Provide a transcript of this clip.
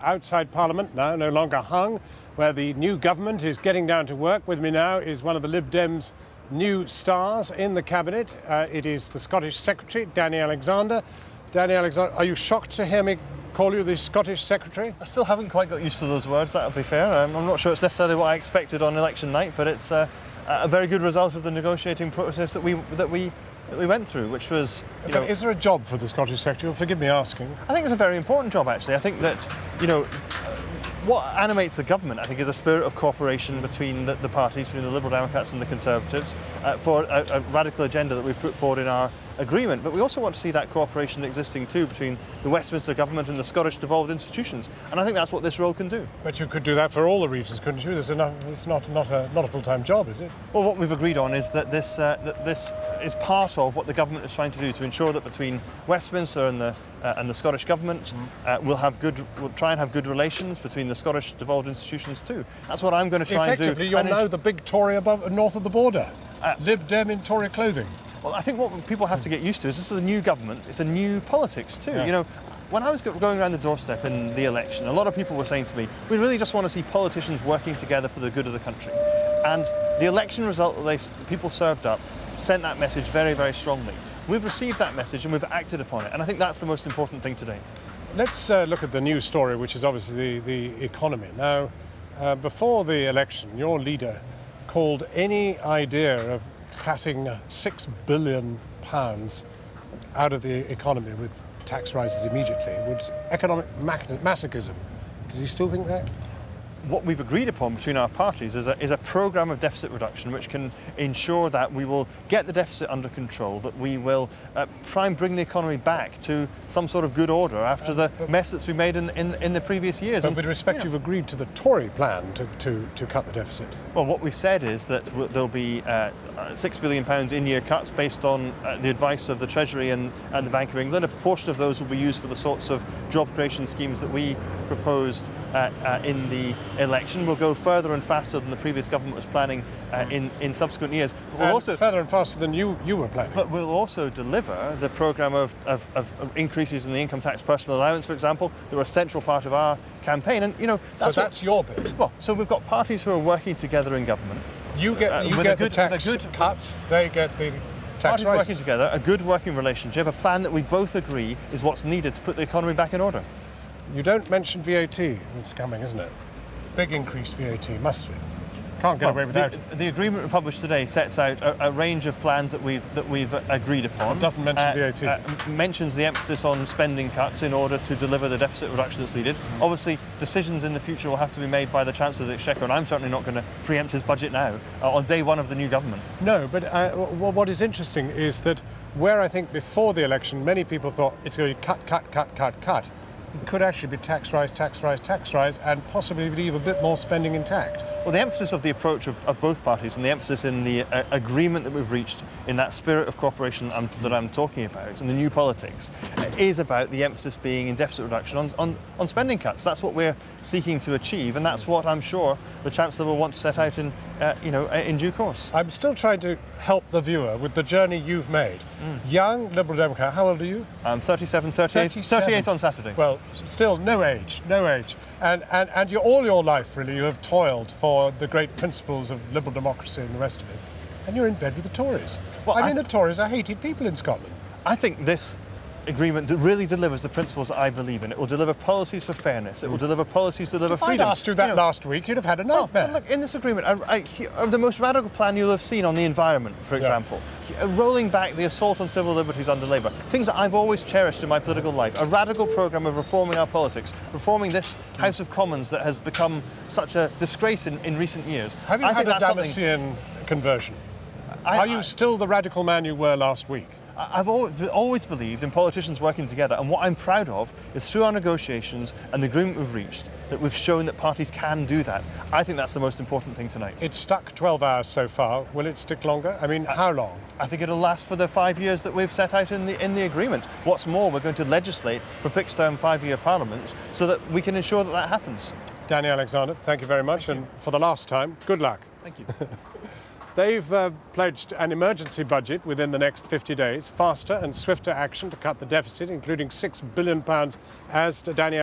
outside Parliament now, no longer hung, where the new government is getting down to work. With me now is one of the Lib Dems' new stars in the cabinet. It is the Scottish Secretary, Danny Alexander. Danny Alexander, are you shocked to hear me call you the Scottish Secretary? I still haven't quite got used to those words, that'll be fair. I'm not sure it's necessarily what I expected on election night, but it's a very good result of the negotiating process that we went through, which was, Is there a job for the Scottish Secretary? Forgive me asking. I think it's a very important job, actually. I think that, what animates the government, I think, is a spirit of cooperation between the parties, between the Liberal Democrats and the Conservatives, for a radical agenda that we've put forward in our agreement. But we also want to see that cooperation existing too between the Westminster government and the Scottish devolved institutions. And I think that's what this role can do. But you could do that for all the regions, couldn't you? It's not a full-time job, is it? Well, what we've agreed on is that this is part of what the government is trying to do to ensure that between Westminster and the Scottish government, we'll try and have good relations between the Scottish devolved institutions too. That's what I'm going to try and do. Effectively, you're now the big Tory north of the border. Lib Dem in Tory clothing. Well, I think what people have to get used to is this is a new government. It's a new politics too. Yeah. When I was going around the doorstep in the election, a lot of people were saying to me, we really just want to see politicians working together for the good of the country. And the election result that people served up sent that message very, very strongly. We've received that message and we've acted upon it. And I think that's the most important thing today. Let's look at the news story, which is obviously the economy. Now, before the election, your leader called any idea of cutting £6 billion out of the economy with tax rises immediately was economic masochism. Does he still think that? What we've agreed upon between our parties is a programme of deficit reduction which can ensure that we will get the deficit under control, that we will try and bring the economy back to some sort of good order after the mess that's been made in the previous years. But with respect, you've agreed to the Tory plan to cut the deficit. Well, what we've said is that there'll be £6 billion in-year cuts based on the advice of the Treasury and the Bank of England. A proportion of those will be used for the sorts of job creation schemes that we proposed in the election. We'll go further and faster than the previous government was planning in subsequent years. We'll also further and faster than you were planning. But we'll also deliver the programme of increases in the income tax personal allowance, for example, that were a central part of our campaign. And that's your bit. Well, so we've got parties who are working together in government. You get the tax cuts, they get the tax rises. Parties rises. working together, a good working relationship, a plan that we both agree is what's needed to put the economy back in order. You don't mention VAT. It's coming, isn't it? Big increased VAT, must we? Can't get away without it. The agreement we published today sets out a range of plans that we've agreed upon. It doesn't mention VAT. Mentions the emphasis on spending cuts in order to deliver the deficit reduction that's needed. Obviously, decisions in the future will have to be made by the Chancellor of the Exchequer, and I'm certainly not going to preempt his budget now on day one of the new government. No, but what is interesting is that where I think before the election many people thought it's going to be cut, it could actually be tax rise, and possibly leave a bit more spending intact. Well, the emphasis of the approach of both parties and the emphasis in the agreement that we've reached in that spirit of cooperation that I'm talking about and the new politics is about the emphasis being in deficit reduction on spending cuts. That's what we're seeking to achieve, and that's what I'm sure the Chancellor will want to set out in due course. I'm still trying to help the viewer with the journey you've made. Young Liberal Democrat, how old are you? I'm 37, 38 on Saturday. Well, still no age. And all your life, really, you have toiled for the great principles of liberal democracy and the rest of it. And you're in bed with the Tories. Well, the Tories are hated people in Scotland. I think this agreement really delivers the principles that I believe in. It will deliver policies for fairness. It will deliver policies to deliver freedom. If I'd asked you that last week, you'd have had a nightmare. Well, look, in this agreement, the most radical plan you'll have seen on the environment, for example, rolling back the assault on civil liberties under Labour, things that I've always cherished in my political life, a radical programme of reforming our politics, reforming this House of Commons that has become such a disgrace in recent years. Have you had a Damascene conversion? Are you still the radical man you were last week? I've always believed in politicians working together, and what I'm proud of is through our negotiations and the agreement we've reached that we've shown that parties can do that. I think that's the most important thing tonight. It's stuck 12 hours so far. Will it stick longer? I mean, how long? I think it'll last for the 5 years that we've set out in the agreement. What's more, we're going to legislate for fixed-term 5-year parliaments so that we can ensure that happens. Danny Alexander, thank you very much, and for the last time, good luck. Thank you. They've pledged an emergency budget within the next 50 days, faster and swifter action to cut the deficit, including £6 billion, as Danny